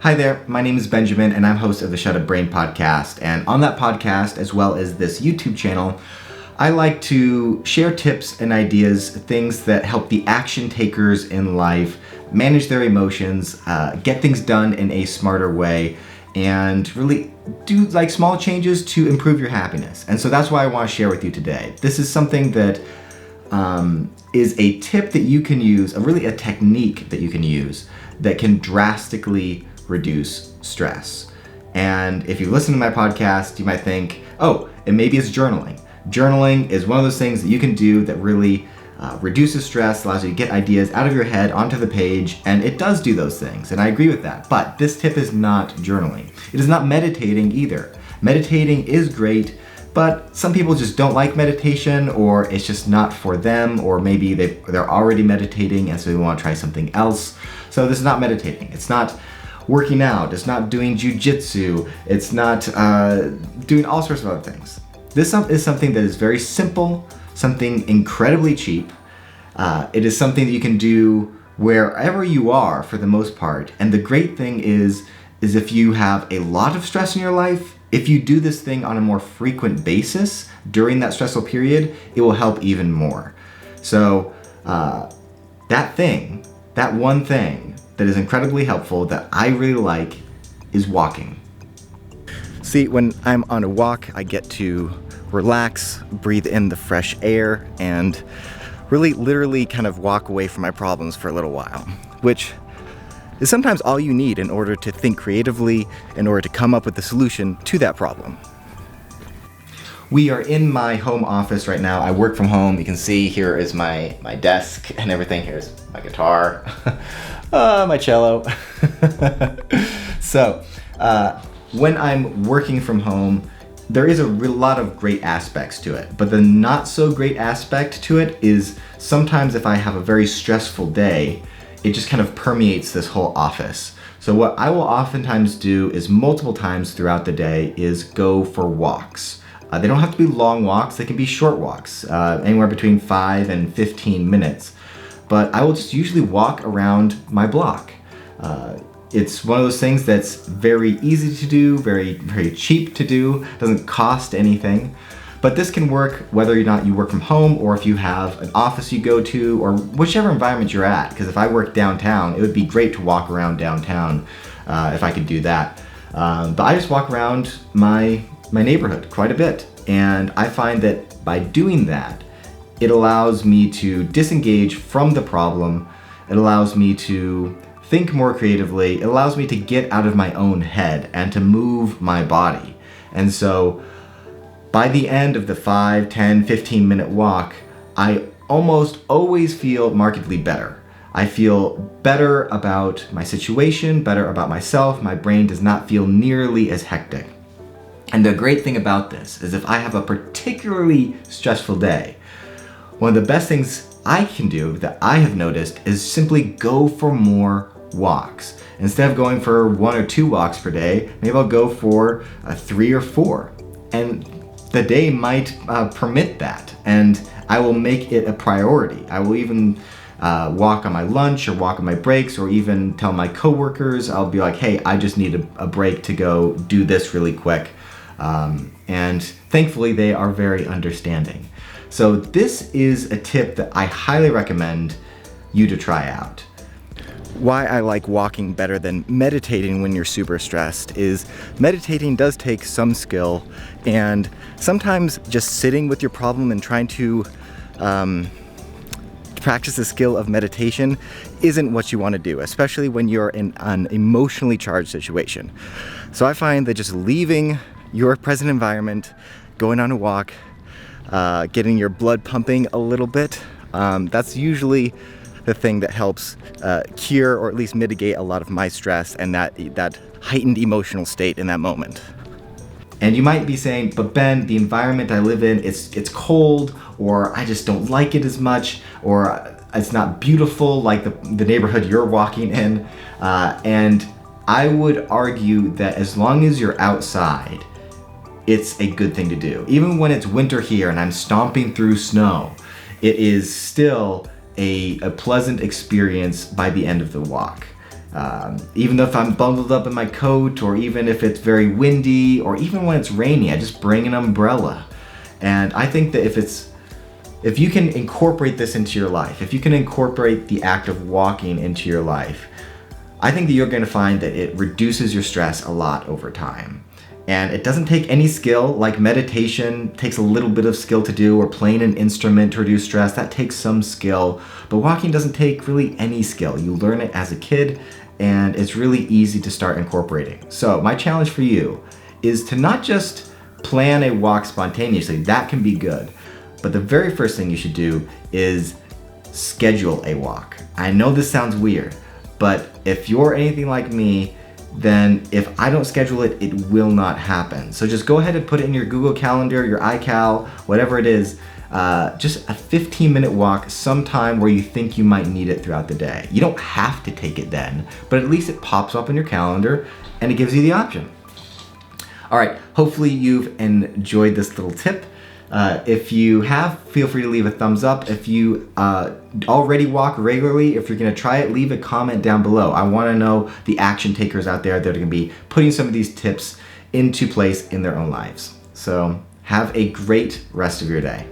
Hi there, my name is Benjamin and I'm host of the Shut Up Brain podcast. And on that podcast, as well as this YouTube channel, I like to share tips and ideas, things that help the action takers in life manage their emotions, get things done in a smarter way, and really do like small changes to improve your happiness. And so that's why I want to share with you today. This is something that is a tip that you can use, a technique that you can use that can drastically reduce stress. And if you listen to my podcast, you might think, oh, and maybe it's journaling. Journaling is one of those things that you can do that really reduces stress, allows you to get ideas out of your head onto the page, and it does do those things, and I agree with that. But this tip is not journaling. It is not meditating either. Meditating is great, but some people just don't like meditation, or it's just not for them, or maybe they're already meditating and so they want to try something else. So this is not meditating. It's not working out. It's not doing jujitsu. It's not doing all sorts of other things. This is something that is very simple, something incredibly cheap. It is something that you can do wherever you are for the most part. And the great thing is if you have a lot of stress in your life, if you do this thing on a more frequent basis during that stressful period, it will help even more. So that one thing that is incredibly helpful that I really like is walking. See, when I'm on a walk, I get to relax, breathe in the fresh air, and really literally kind of walk away from my problems for a little while, which is sometimes all you need in order to think creatively, in order to come up with a solution to that problem. We are in my home office right now. I work from home. You can see here is my desk and everything. Here's my guitar, my cello. So when I'm working from home, there is a lot of great aspects to it, but the not so great aspect to it is sometimes if I have a very stressful day, it just kind of permeates this whole office. So what I will oftentimes do is multiple times throughout the day is go for walks. They don't have to be long walks, they can be short walks, anywhere between 5 and 15 minutes. But I will just usually walk around my block. It's one of those things that's very easy to do, very, very cheap to do, doesn't cost anything. But this can work whether or not you work from home or if you have an office you go to or whichever environment you're at. Because if I work downtown, it would be great to walk around downtown if I could do that. But I just walk around my neighborhood quite a bit. And I find that by doing that, it allows me to disengage from the problem. It allows me to think more creatively. It allows me to get out of my own head and to move my body. And so by the end of the 5, 10, 15 minute walk, I almost always feel markedly better. I feel better about my situation, better about myself. My brain does not feel nearly as hectic. And the great thing about this is if I have a particularly stressful day, one of the best things I can do that I have noticed is simply go for more walks. Instead of going for 1 or 2 walks per day, maybe I'll go for 3 or 4. And the day might permit that, and I will make it a priority. I will even walk on my lunch or walk on my breaks, or even tell my coworkers, I'll be like, hey, I just need a break to go do this really quick. And thankfully they are very understanding. So this is a tip that I highly recommend you to try out. Why I like walking better than meditating when you're super stressed is meditating does take some skill, and sometimes just sitting with your problem and trying to practice the skill of meditation isn't what you want to do, especially when you're in an emotionally charged situation. So I find that just leaving your present environment, going on a walk, getting your blood pumping a little bit, that's usually the thing that helps cure or at least mitigate a lot of my stress and that heightened emotional state in that moment. And you might be saying, but Ben, the environment I live in, it's cold, or I just don't like it as much, or it's not beautiful like the neighborhood you're walking in. And I would argue that as long as you're outside, it's a good thing to do. Even when it's winter here and I'm stomping through snow, it is still a pleasant experience by the end of the walk. Even though if I'm bundled up in my coat, or even if it's very windy, or even when it's rainy, I just bring an umbrella. And I think that if you can incorporate this into your life, if you can incorporate the act of walking into your life, I think that you're going to find that it reduces your stress a lot over time. And it doesn't take any skill. Like meditation takes a little bit of skill to do, or playing an instrument to reduce stress, that takes some skill. But walking doesn't take really any skill. You learn it as a kid, and it's really easy to start incorporating. So my challenge for you is to not just plan a walk spontaneously. That can be good. But the very first thing you should do is schedule a walk. I know this sounds weird, but if you're anything like me, then if I don't schedule it, it will not happen. So just go ahead and put it in your Google Calendar, your iCal, whatever it is, just a 15-minute walk sometime where you think you might need it throughout the day. You don't have to take it then, but at least it pops up in your calendar and it gives you the option. All right, hopefully you've enjoyed this little tip. If you have, feel free to leave a thumbs up. If you already walk regularly, if you're going to try it, leave a comment down below. I want to know the action takers out there that are going to be putting some of these tips into place in their own lives. So have a great rest of your day.